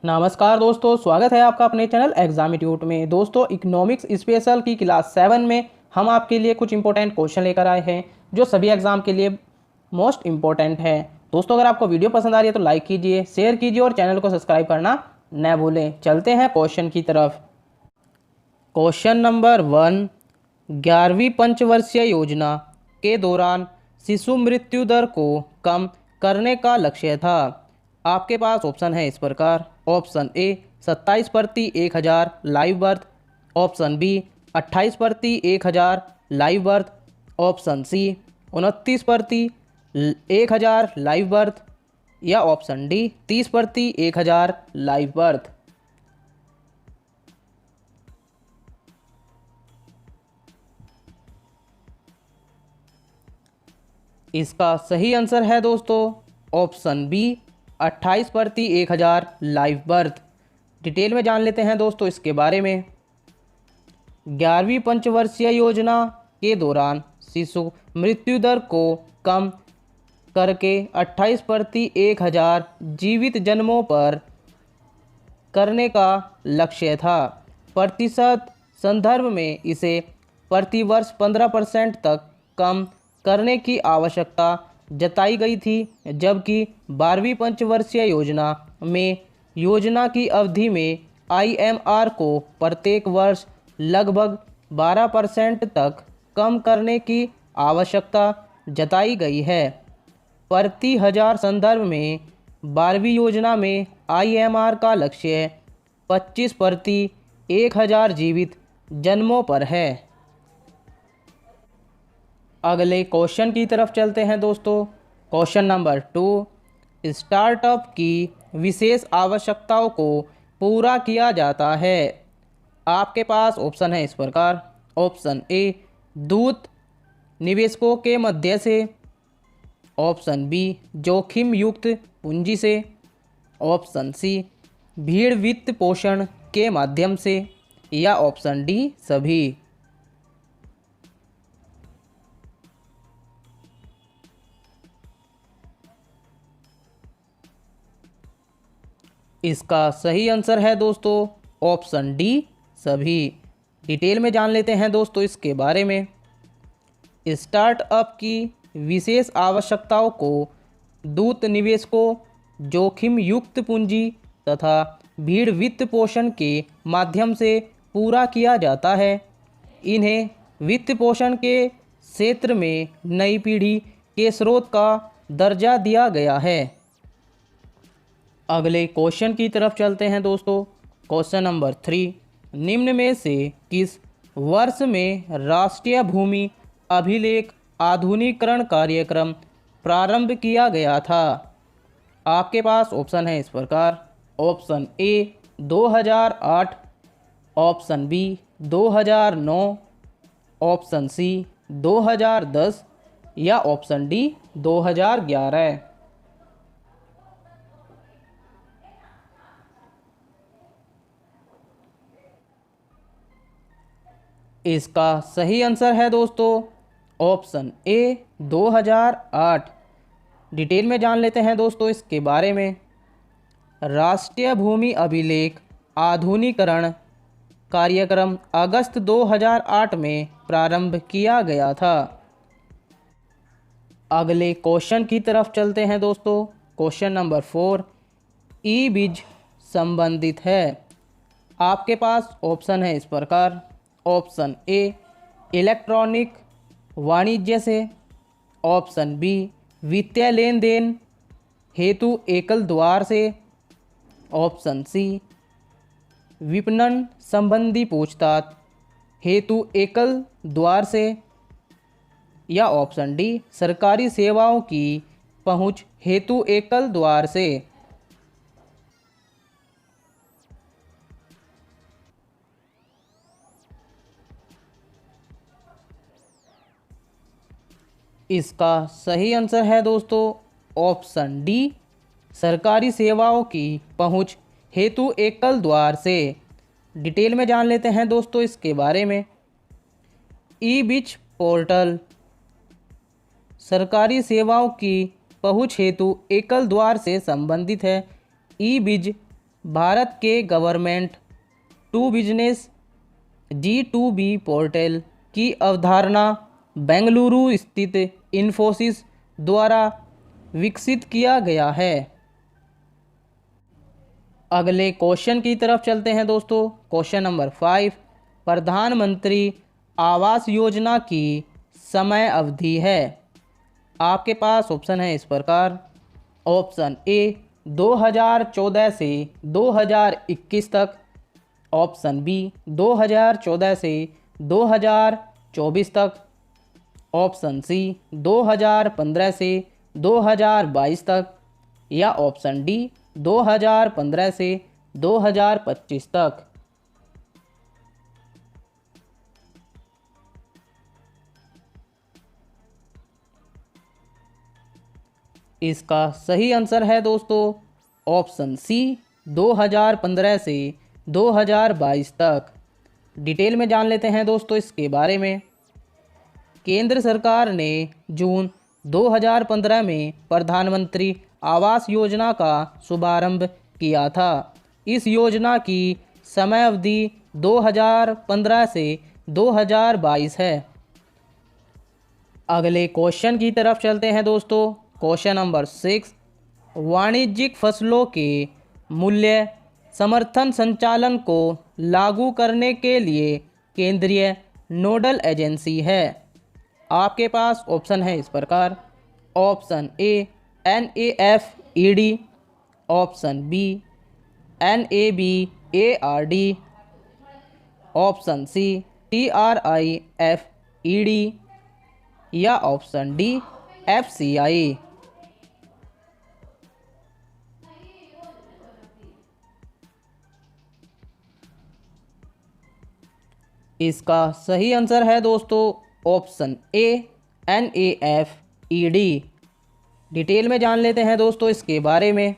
नमस्कार दोस्तों, स्वागत है आपका अपने चैनल एग्जामिट्यूट में। दोस्तों, इकोनॉमिक्स स्पेशल की क्लास 7 में हम आपके लिए कुछ इंपॉर्टेंट क्वेश्चन लेकर आए हैं जो सभी एग्जाम के लिए मोस्ट इंपॉर्टेंट है। दोस्तों, अगर आपको वीडियो पसंद आ रही है तो लाइक कीजिए, शेयर कीजिए और चैनल को सब्सक्राइब करना न भूलें। चलते हैं क्वेश्चन की तरफ। क्वेश्चन नंबर 1, 11वीं पंचवर्षीय योजना के दौरान शिशु मृत्यु दर को कम करने का लक्ष्य था। आपके पास ऑप्शन है इस प्रकार। ऑप्शन ए 27 प्रति 1000 लाइव बर्थ, ऑप्शन बी 28 प्रति 1000 लाइव बर्थ, ऑप्शन सी 29 प्रति 1000 लाइव बर्थ या ऑप्शन डी 30 प्रति 1000 लाइव बर्थ। इसका सही आंसर है दोस्तों ऑप्शन बी 28 प्रति 1000 लाइव बर्थ। डिटेल में जान लेते हैं दोस्तों इसके बारे में। 11वीं पंचवर्षीय योजना के दौरान शिशु मृत्यु दर को कम करके 28 प्रति 1000 जीवित जन्मों पर करने का लक्ष्य था। प्रतिशत संदर्भ में इसे प्रतिवर्ष 15% तक कम करने की आवश्यकता जताई गई थी, जबकि 12वीं पंचवर्षीय योजना में योजना की अवधि में आईएमआर को प्रत्येक वर्ष लगभग 12% तक कम करने की आवश्यकता जताई गई है। प्रति हजार संदर्भ में 12वीं योजना में आईएमआर का लक्ष्य 25 प्रति 1000 जीवित जन्मों पर है। अगले क्वेश्चन की तरफ चलते हैं दोस्तों। क्वेश्चन नंबर 2, स्टार्टअप की विशेष आवश्यकताओं को पूरा किया जाता है। आपके पास ऑप्शन है इस प्रकार। ऑप्शन ए दूत निवेशकों के मध्य से, ऑप्शन बी जोखिम युक्त पूंजी से, ऑप्शन सी भीड़ वित्त पोषण के माध्यम से या ऑप्शन डी सभी। इसका सही आंसर है दोस्तों ऑप्शन डी सभी। डिटेल में जान लेते हैं दोस्तों इसके बारे में। स्टार्टअप की विशेष आवश्यकताओं को दूत निवेशकों, जोखिम युक्त पूंजी तथा भीड़ वित्त पोषण के माध्यम से पूरा किया जाता है। इन्हें वित्त पोषण के क्षेत्र में नई पीढ़ी के स्रोत का दर्जा दिया गया है। अगले क्वेश्चन की तरफ चलते हैं दोस्तों। क्वेश्चन नंबर 3, निम्न में से किस वर्ष में राष्ट्रीय भूमि अभिलेख आधुनिकीकरण कार्यक्रम प्रारंभ किया गया था। आपके पास ऑप्शन है इस प्रकार। Option A 2008, option B 2009, option C 2010 या ऑप्शन डी 2011। इसका सही आंसर है दोस्तों ऑप्शन ए 2008। डिटेल में जान लेते हैं दोस्तों इसके बारे में। राष्ट्रीय भूमि अभिलेख आधुनिकीकरण कार्यक्रम अगस्त 2008 में प्रारंभ किया गया था। अगले क्वेश्चन की तरफ चलते हैं दोस्तों। क्वेश्चन नंबर 4, ई बीज संबंधित है। आपके पास ऑप्शन है इस प्रकार। ऑप्शन ए इलेक्ट्रॉनिक वाणिज्य से, ऑप्शन बी वित्तीय लेन देन हेतु एकल द्वार से, ऑप्शन सी विपणन संबंधी पूछताछ हेतु एकल द्वार से या ऑप्शन डी सरकारी सेवाओं की पहुंच हेतु एकल द्वार से। इसका सही आंसर है दोस्तों ऑप्शन डी सरकारी सेवाओं की पहुंच हेतु एकल द्वार से। डिटेल में जान लेते हैं दोस्तों इसके बारे में। ई बीच पोर्टल सरकारी सेवाओं की पहुंच हेतु एकल द्वार से संबंधित है। ई बीज भारत के government to business G2B portal की अवधारणा बेंगलुरु स्थित इन्फोसिस द्वारा विकसित किया गया है। अगले क्वेश्चन की तरफ चलते हैं दोस्तों। क्वेश्चन नंबर 5, प्रधानमंत्री आवास योजना की समय अवधि है। आपके पास ऑप्शन है इस प्रकार। ऑप्शन ए 2014 से 2021 तक, ऑप्शन बी 2014 से 2024 तक, ऑप्शन सी 2015 से 2022 तक, या ऑप्शन डी 2015 से 2025 तक। इसका सही आंसर है दोस्तों ऑप्शन सी 2015 से 2022 तक। डिटेल में जान लेते हैं दोस्तों इसके बारे में। केंद्र सरकार ने जून 2015 में प्रधानमंत्री आवास योजना का शुभारंभ किया था। इस योजना की समय अवधि 2015 से 2022 है। अगले क्वेश्चन की तरफ चलते हैं दोस्तों। क्वेश्चन नंबर 6, वाणिज्यिक फसलों के मूल्य समर्थन संचालन को लागू करने के लिए केंद्रीय नोडल एजेंसी है। आपके पास ऑप्शन है इस प्रकार। Option A NAFED, option B NABARD, option C TRIFED, या ऑप्शन डी FCI। इसका सही आंसर है दोस्तों ऑप्शन ए NAFED। डिटेल में जान लेते हैं दोस्तों इसके बारे में।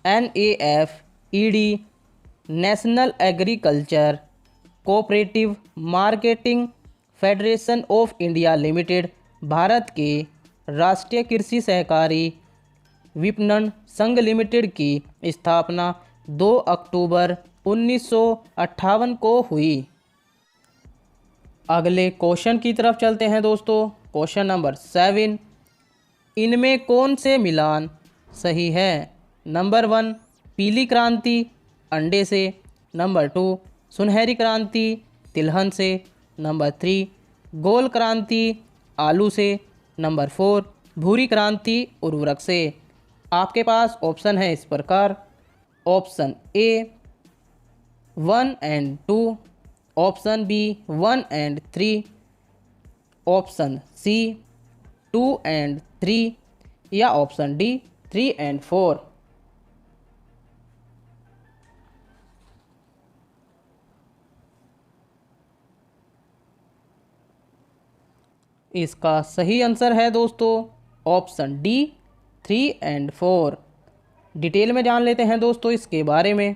NAFED national agriculture cooperative marketing federation of India limited Bharat के राष्ट्रीय कृषि सहकारी विपणन संघ लिमिटेड की स्थापना 2 अक्टूबर 1958 को हुई। अगले क्वेश्चन की तरफ चलते हैं दोस्तों। क्वेश्चन नंबर 7, इनमें कौन से मिलान सही है। नंबर 1, पीली क्रांति अंडे से। नंबर 2, सुनहरी क्रांति तिलहन से। नंबर 3, गोल क्रांति आलू से। नंबर 4, भूरी क्रांति उर्वरक से। आपके पास ऑप्शन है इस प्रकार। Option A 1 and 2, option B 1 and 3, option C 2 and 3, या ऑप्शन डी 3 एंड 4। इसका सही आंसर है दोस्तों ऑप्शन डी 3 एंड 4। डिटेल में जान लेते हैं दोस्तों इसके बारे में।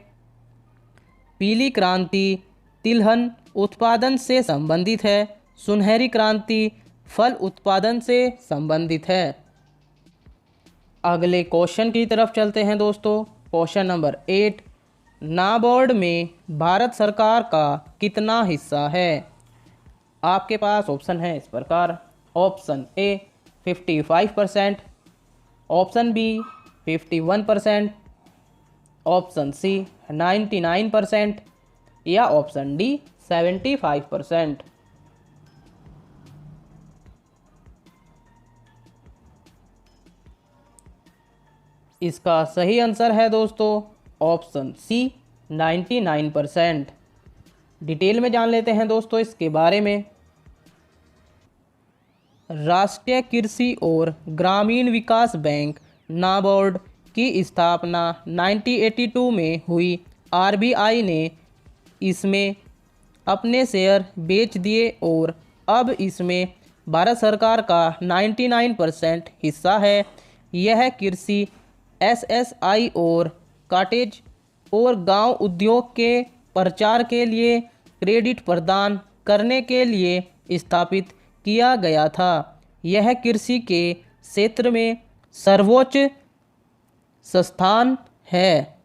पीली क्रांति तिलहन उत्पादन से संबंधित है। सुनहरी क्रांति फल उत्पादन से संबंधित है। अगले क्वेश्चन की तरफ चलते हैं दोस्तों। क्वेश्चन नंबर 8, नाबार्ड में भारत सरकार का कितना हिस्सा है। आपके पास ऑप्शन है इस प्रकार। Option A 55%, option B 51%, option C 99%, या ऑप्शन डी 75%। इसका सही आंसर है दोस्तों ऑप्शन सी 99%। डिटेल में जान लेते हैं दोस्तों इसके बारे में। राष्ट्रीय कृषि और ग्रामीण विकास बैंक नाबार्ड की स्थापना 1982 में हुई। RBI ने इसमें अपने शेयर बेच दिए और अब इसमें भारत सरकार का 99% हिस्सा है। यह कृषि SSI और कॉटेज और गांव उद्योग के प्रचार के लिए क्रेडिट प्रदान करने के लिए स्थापित किया गया था। यह कृषि के क्षेत्र में सर्वोच्च संस्थान है।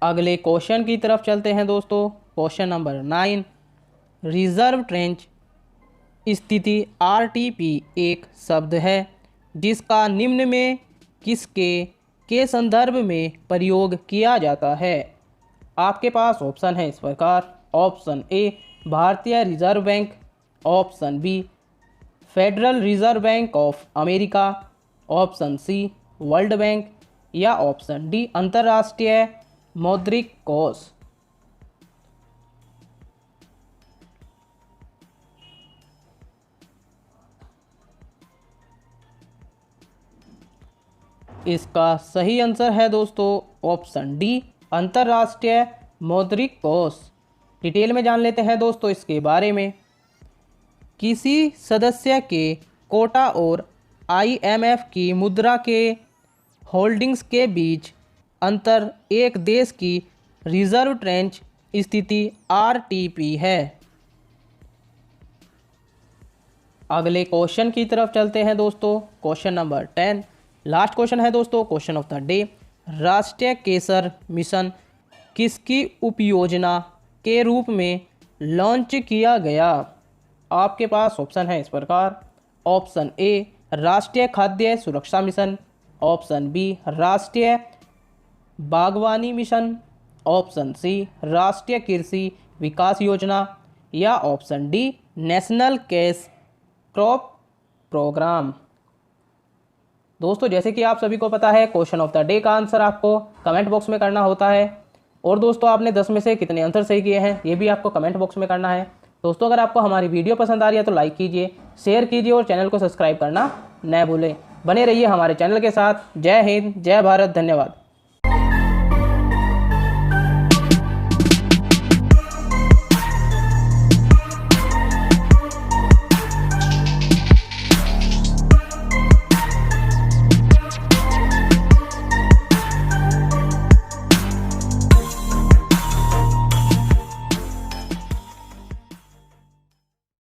अगले क्वेश्चन की तरफ चलते हैं दोस्तों। क्वेश्चन नंबर 9, रिजर्व ट्रेंच स्थिति RTP एक शब्द है जिसका निम्न में किसके के संदर्भ में प्रयोग किया जाता है। आपके पास ऑप्शन है इस प्रकार। ऑप्शन ए भारतीय reserve bank, option B federal reserve bank of America, option C world bank या ऑप्शन डी अंतर्राष्ट्रीय मौद्रिक कोष। इसका सही आंसर है दोस्तों ऑप्शन डी अंतर्राष्ट्रीय मौद्रिक कोष। डिटेल में जान लेते हैं दोस्तों इसके बारे में। किसी सदस्य के कोटा और IMF की मुद्रा के होल्डिंग्स के बीच अंतर एक देश की रिजर्व ट्रेंच स्थिति RTP है। अगले क्वेश्चन की तरफ चलते हैं दोस्तों। क्वेश्चन नंबर 10, लास्ट क्वेश्चन है दोस्तों, क्वेश्चन ऑफ द डे। राष्ट्रीय केसर मिशन किसकी उपयोजना के रूप में लॉन्च किया गया। आपके पास ऑप्शन है इस प्रकार। ऑप्शन ए राष्ट्रीय खाद्य सुरक्षा मिशन, ऑप्शन बी राष्ट्रीय बागवानी मिशन, ऑप्शन सी राष्ट्रीय कृषि विकास योजना या option D national cash crop programme. दोस्तों जैसे कि आप सभी को पता है, क्वेश्चन ऑफ द डे का आंसर आपको कमेंट बॉक्स में करना होता है। और दोस्तों आपने 10 में से कितने आंसर सही किए हैं ये भी आपको कमेंट बॉक्स में करना है। दोस्तों अगर आपको हमारी वीडियो पसंद आ रही है तो लाइक कीजिए, शेयर कीजिए और चैनल को सब्सक्राइब करना न भूलें। बने रहिए हमारे चैनल के साथ। जय हिंद, जय भारत, धन्यवाद।